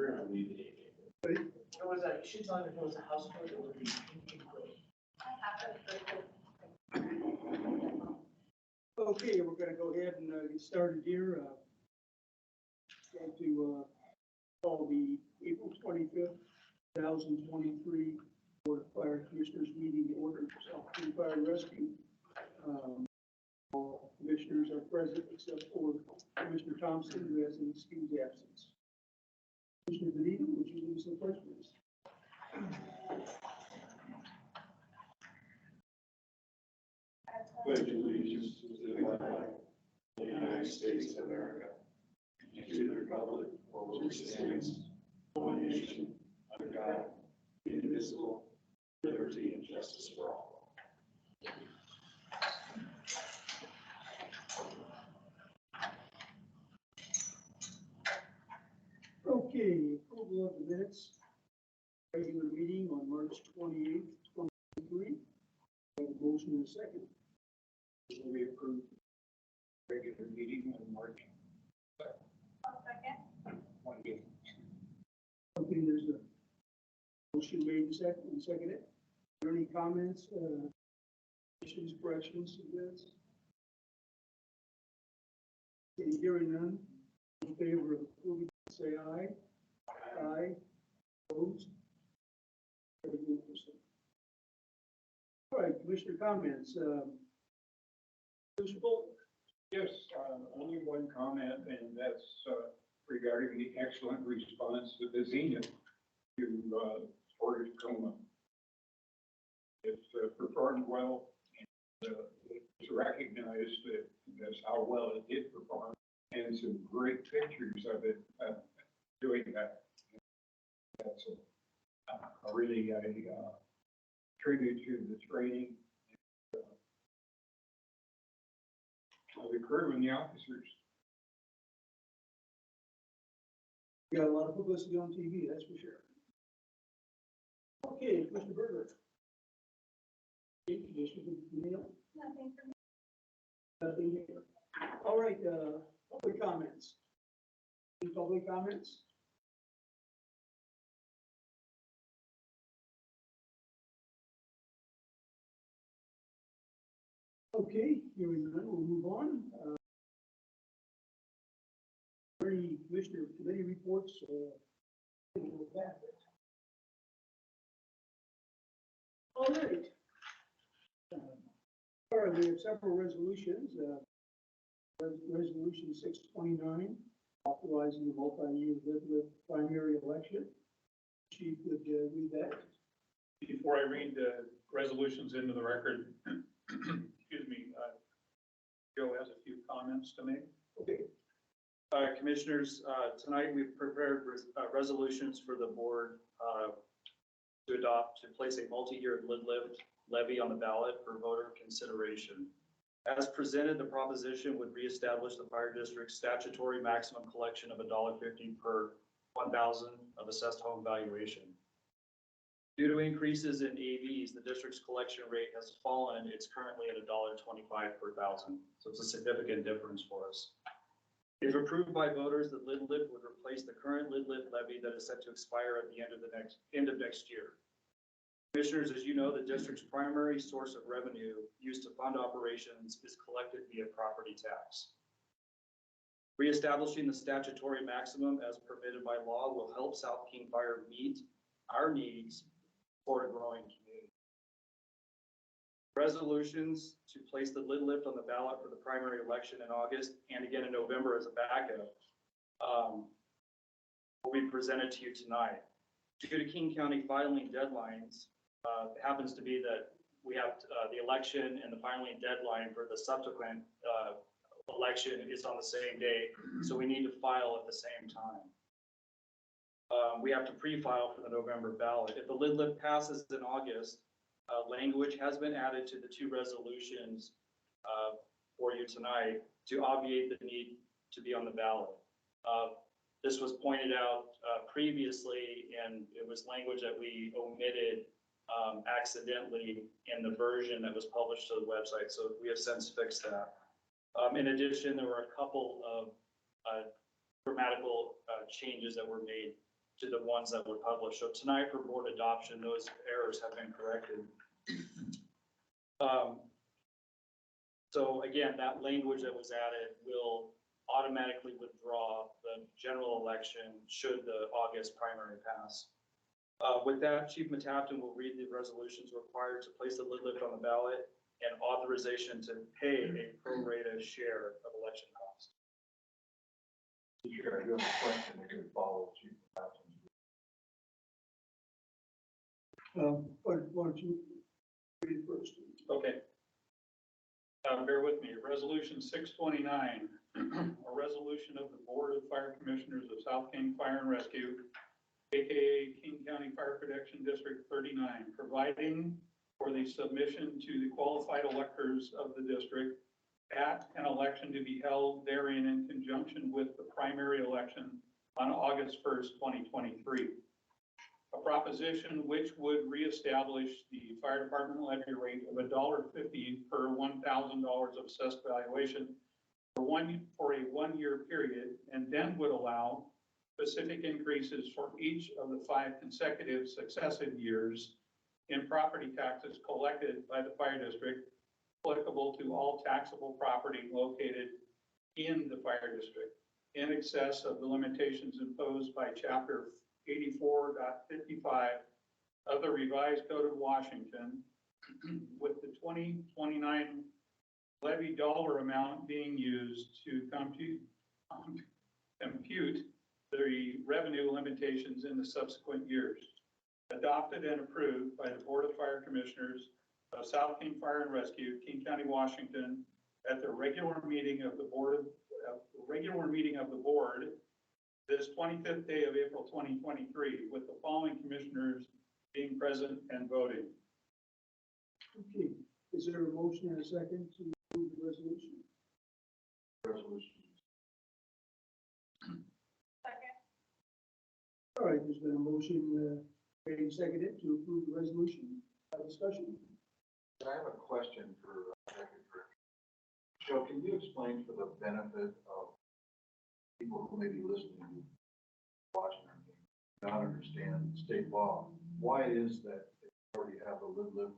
It was a, she's on if it was a house code, it would be King code. Okay, we're gonna go ahead and get started here. Going to call the April 25th, 2023 Board of Fire Commissioners meeting to order for South King Fire Rescue. All commissioners are present except for Commissioner Thompson, who has an excused absence. Commissioner Benito, would you lead us in pledge, please? Pledge allegiance to the flag of the United States of America, and to the republic for which it stands, one nation, under God, indivisible, liberty and justice for all. Okay, approval of the minutes. Regular meeting on March 28th, 2023. Have a motion and a second. We approve regular meeting on March 28th. Okay, there's a motion made and seconded. Are there any comments, issues, corrections, events? Okay, hearing none. In favor of approving, say aye. Aye. Opposed? 31%. All right, Commissioner comments. Commissioner Bolton. Yes, only one comment, and that's regarding the excellent response to the Zenith to Portage Coma. It's performed well, and it's recognized that that's how well it did perform, and some great pictures of it doing that. That's a really tribute to the training. The crew and the officers. We got a lot of publicity on TV, that's for sure. Okay, Commissioner Berger. Commissioner Neal. Nothing for me. Nothing here. All right, public comments. Any public comments? Okay, hearing none, we'll move on. Any commissioner committee reports? All right. All right, we have several resolutions. Resolution 629, authorizing the multi-year Lidlip primary election. Chief, could read that? Before I read the resolutions into the record, excuse me, Joe has a few comments to make. Okay. Commissioners, tonight we've prepared resolutions for the board to adopt to place a multi-year Lidlip levy on the ballot for voter consideration. As presented, the proposition would reestablish the fire district's statutory maximum collection of $1.50 per 1,000 of assessed home valuation. Due to increases in AVs, the district's collection rate has fallen. It's currently at $1.25 per 1,000. So it's a significant difference for us. If approved by voters, the Lidlip would replace the current Lidlip levy that is set to expire at the end of next year. Commissioners, as you know, the district's primary source of revenue used to fund operations is collected via property tax. Reestablishing the statutory maximum as permitted by law will help South King Fire meet our needs for a growing community. Resolutions to place the Lidlip on the ballot for the primary election in August and again in November as a backup will be presented to you tonight. Due to King County filing deadlines, it happens to be that we have the election and the filing deadline for the subsequent election is on the same day, so we need to file at the same time. We have to pre-file for the November ballot. If the Lidlip passes in August, language has been added to the two resolutions for you tonight to obviate the need to be on the ballot. This was pointed out previously, and it was language that we omitted accidentally in the version that was published to the website. So we have since fixed that. In addition, there were a couple of grammatical changes that were made to the ones that were published. So tonight for board adoption, those errors have been corrected. So again, that language that was added will automatically withdraw the general election should the August primary pass. With that, Chief Matafton will read the resolutions required to place the lid lift on the ballot and authorization to pay a pro rata share of election costs. Chair, I do have a question that could follow Chief Patton's. Why don't you read it first? Okay. Bear with me. Resolution 629, a resolution of the Board of Fire Commissioners of South King Fire and Rescue, AKA King County Fire Protection District 39, providing for the submission to the qualified electors of the district at an election to be held therein in conjunction with the primary election on August 1st, 2023. A proposition which would reestablish the fire department levy rate of $1.50 per $1,000 of assessed valuation for a one-year period, and then would allow specific increases for each of the 5 consecutive successive years in property taxes collected by the fire district applicable to all taxable property located in the fire district in excess of the limitations imposed by Chapter 84.55 of the Revised Code of Washington, with the 2029 levy dollar amount being used to compute the revenue limitations in the subsequent years. Adopted and approved by the Board of Fire Commissioners of South King Fire and Rescue, King County, Washington, at the regular meeting of the board, this 25th day of April 2023, with the following commissioners being present and voting. Okay, is there a motion and a second to approve the resolution? Resolution. All right, there's been a motion, made and seconded to approve the resolution. Discussion? I have a question for Secretary. Joe, can you explain for the benefit of people who may be listening, watching, not understand state law, why it is that they already have a our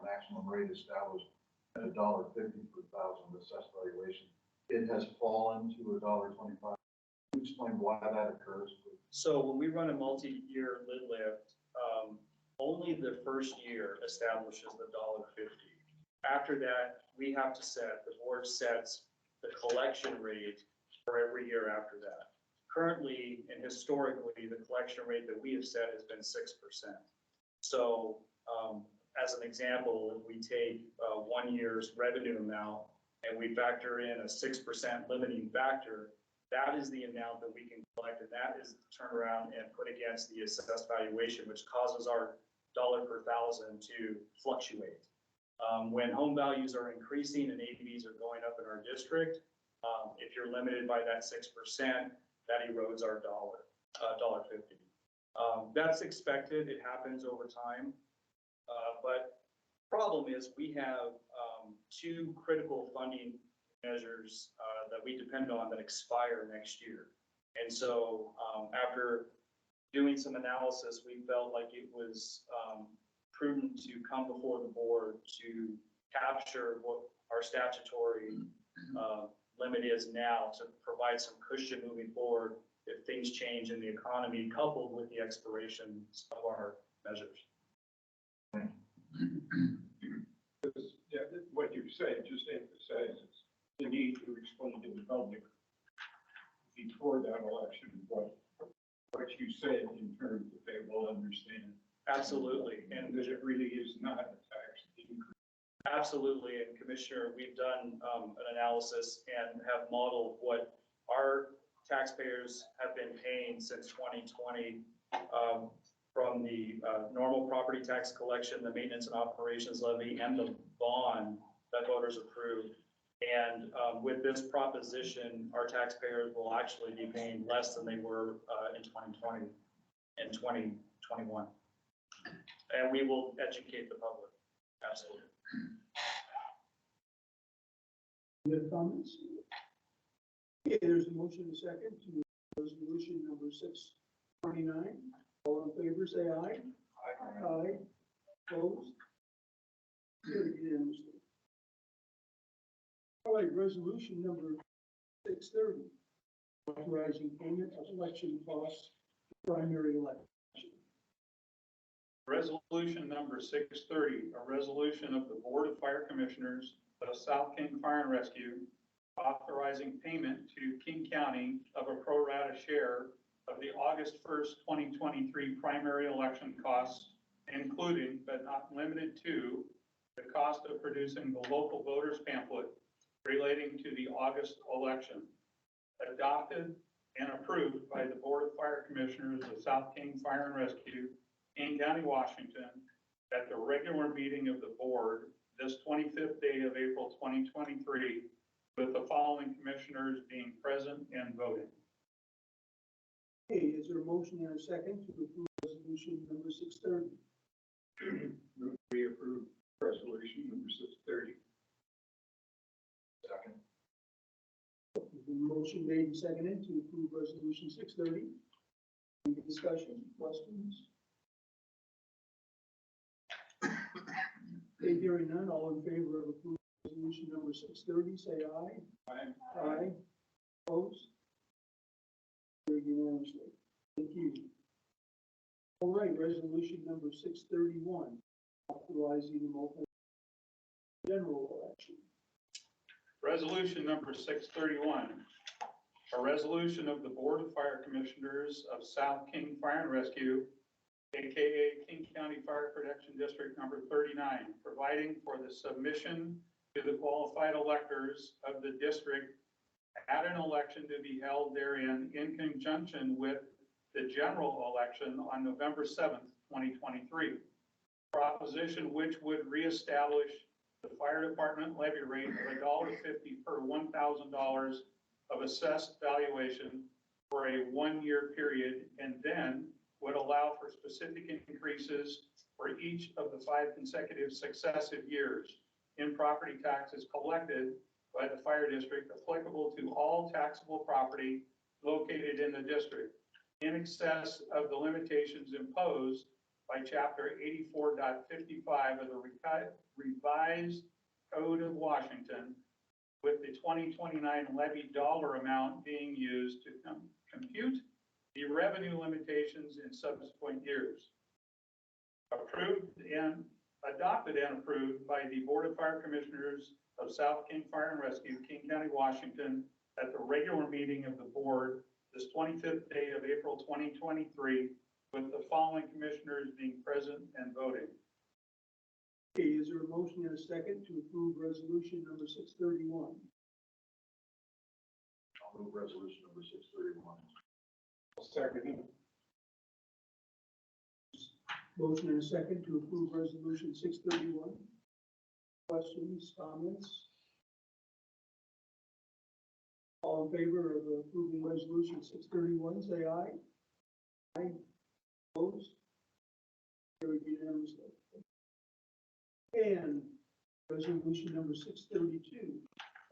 maximum rate established at $1.50 per thousand assessed valuation? It has fallen to $1.25. Can you explain why that occurs? So when we run a multi-year lid lift, only the first year establishes the $1.50. After that, we have to the board sets the collection rate for every year after that. Currently and historically, the collection rate that we have set has been 6%. So as an example, if we take 1 year's revenue amount and we factor in a 6% limiting factor, that is the amount that we can collect, and that is turned around and put against the assessed valuation, which causes our dollar per thousand to fluctuate. When home values are increasing and ADVs are going up in our district, if you're limited by that 6%, that erodes our $1.50. That's expected. It happens over time. But problem is we have 2 critical funding measures that we depend on that expire next year. And so after doing some analysis, we felt like it was prudent to come before the board to capture what our statutory limit is now to provide some cushion moving forward if things change in the economy, coupled with the expirations of our measures. What you've said just emphasizes the need to explain to the public before that election what you said in terms that they will understand. Absolutely. And that it really is not a tax increase. Absolutely. And Commissioner, we've done an analysis and have modeled what our taxpayers have been paying since 2020 from the normal property tax collection, the maintenance and operations levy, and the bond that voters approved. And with this proposition, our taxpayers will actually be paying less than they were in 2020 and 2021. And we will educate the public. Absolutely. Any other comments? Okay, there's a motion and a second to resolution number 629 29. All in favor, say aye. Aye. Opposed? Carried unanimously. All right, resolution number 630, authorizing payment of election costs for primary election. Resolution number 630, a resolution of the Board of Fire Commissioners of South King Fire and Rescue authorizing payment to King County of a pro rata share of the August 1st, 2023 primary election costs, including but not limited to the cost of producing the local voters pamphlet relating to the August election, adopted and approved by the Board of Fire Commissioners of South King Fire and Rescue, King County, Washington, at the regular meeting of the board this 25th day of April 2023, with the following commissioners being present and voting. Okay, is there a motion and a second to approve resolution number 630? Move we approve resolution number 630. Second. Motion made and seconded to approve resolution 630. Any discussion, questions? Okay, hearing none, all in favor of approving resolution number 630, say aye. Aye. Aye. Opposed? Carried unanimously. Thank you. All right, resolution number 631, authorizing the multi general election. Resolution number 631, a resolution of the Board of Fire Commissioners of South King Fire and Rescue, AKA King County Fire Protection District number 39, providing for the submission to the qualified electors of the district at an election to be held therein in conjunction with the general election on November 7th, 2023. Proposition which would reestablish the fire department levy rate of $1.50 per $1,000 of assessed valuation for a one-year period, and then would allow for specific increases for each of the 5 consecutive successive years in property taxes collected by the fire district applicable to all taxable property located in the district in excess of the limitations imposed by Chapter 84.55 of the revised Code of Washington, with the 2029 levy dollar amount being used to compute the revenue limitations in subsequent years. Approved and adopted and approved by the Board of Fire Commissioners of South King Fire and Rescue, King County, Washington, at the regular meeting of the board this 25th day of April 2023, with the following commissioners being present and voting. Okay, is there a motion and a second to approve resolution number 631? I'll move resolution number 631. Second. Motion and a second to approve resolution 631. Questions, comments? All in favor of approving resolution 631, say aye. Aye. Opposed? Carried unanimously. And resolution number 632,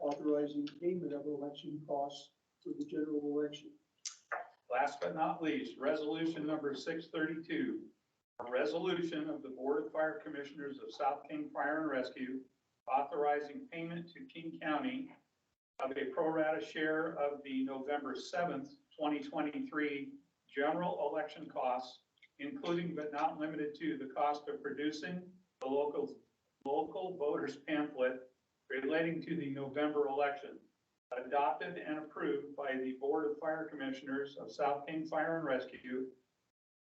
authorizing payment of election costs for the general election. Last but not least, resolution number 632, a resolution of the Board of Fire Commissioners of South King Fire and Rescue authorizing payment to King County of a pro rata share of the November 7th, 2023 general election costs, including but not limited to the cost of producing the local voters pamphlet relating to the November election, adopted and approved by the Board of Fire Commissioners of South King Fire and Rescue,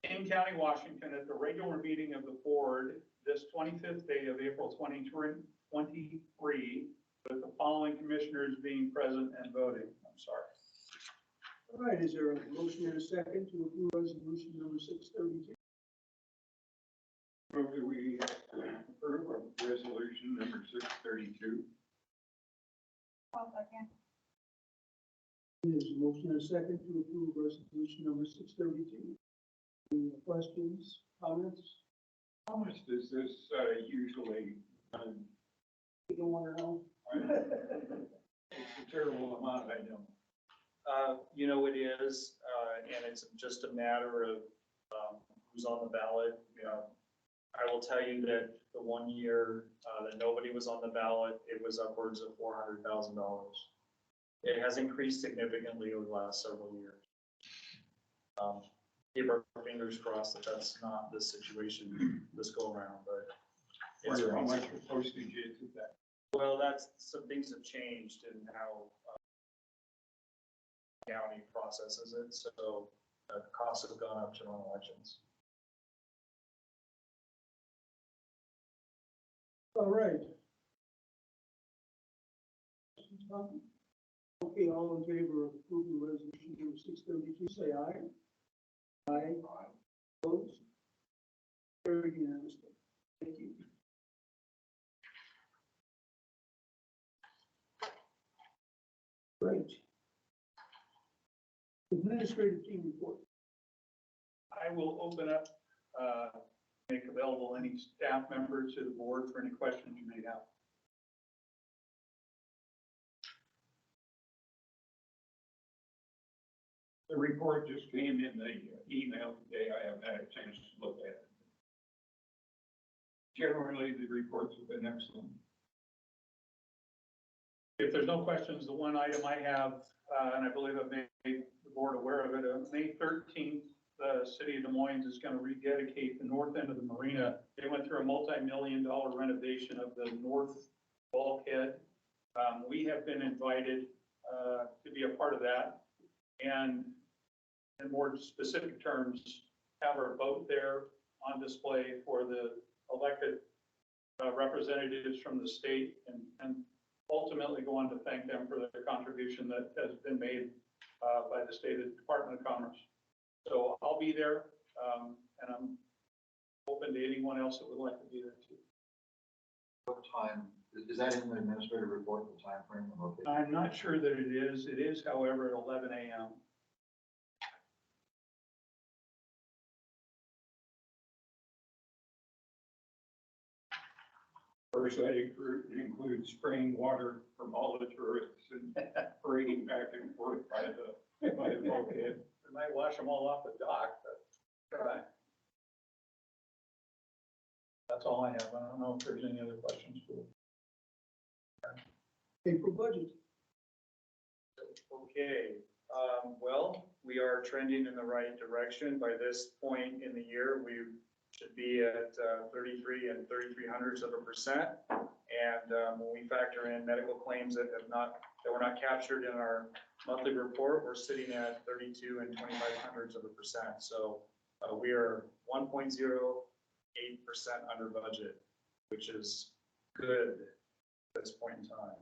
King County, Washington, at the regular meeting of the board this 25th day of April 2023, with the following commissioners being present and voting. I'm sorry. All right, is there a motion and a second to approve resolution number 632? Move that we approve of resolution number 632. There's a motion and a second to approve resolution number 632. Any questions, comments? How much does this usually, You don't want to know? it's a terrible amount, I know. You know, it is, and it's just a matter of, who's on the ballot. You know, I will tell you that the 1 year, that nobody was on the ballot, it was upwards of $400,000. It has increased significantly over the last several years. Keep our fingers crossed that that's not the situation this go around, but. it's Wonder how crazy. much the postage is with that. Well, that's, some things have changed in how county processes it, so costs have gone up during elections. All right. Okay, all in favor of approving resolution number 632, say aye. Aye. Opposed? Carried unanimously. Thank you. Right. Administrative team report. I will open up, make available any staff members to the board for any questions you may have. The report just came in the email today. I haven't had a chance to look at it. Generally, the reports have been excellent. If there's no questions, the one item I have, and I believe I've made the board aware of it, on May 13th, the city of Des Moines is going to rededicate the north end of the marina. They went through a multi-million-dollar renovation of the north bulkhead. We have been invited to be a part of that, and in more specific terms, have our boat there on display for the elected representatives from the state, and ultimately go on to thank them for their contribution that has been made by the state Department of Commerce. So I'll be there, and I'm open to anyone else that would like to be there too. What time, is that in the administrative report, the time frame and location? I'm not sure that it is. It is, however, at 11 a.m. First, that includes spraying water from all the tourists and parading back and forth by the bulkhead. We might wash them all off the dock, but try. That's all I have. I don't know if there's any other questions for you. April budget. Okay, well, we are trending in the right direction. By this point in the year, we should be at 33 and 3300%. And when we factor in medical claims that were not captured in our monthly report, we're sitting at 32 and 2500%. So we are 1.08% under budget, which is good at this point in time.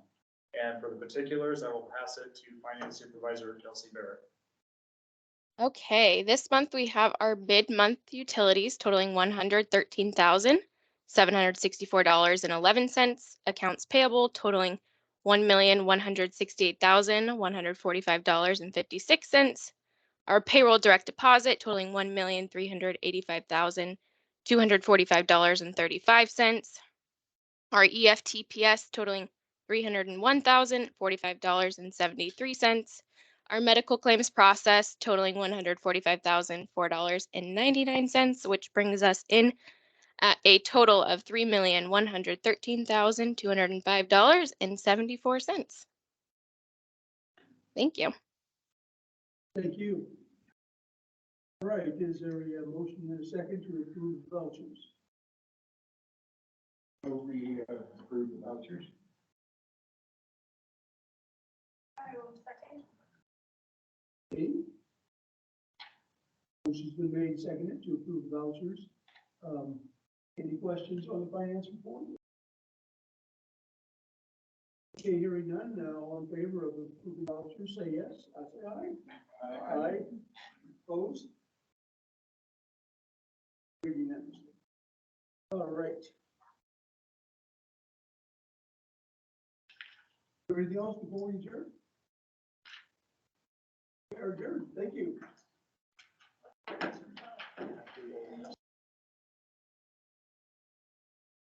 And for the particulars, I will pass it to Finance Supervisor Kelsey Barrett. Okay, this month we have our mid-month utilities totaling $113,764.11. Accounts payable totaling $1,168,145.56. Our payroll direct deposit totaling $1,385,245.35. Our EFTPS totaling $301,045.73. Our medical claims process totaling $145,004.99, which brings us in at a total of $3,113,205.74. Thank you. Thank you. All right, is there a motion and a second to approve vouchers? So we approve the vouchers. I will second. Okay. Motion's been made, seconded to approve vouchers. Any questions on the finance report? Okay, hearing none, all in favor of approving vouchers, say yes. I say aye. Aye. Opposed? Unanimously. All right. Anything else before we adjourn? We are adjourned. Thank you.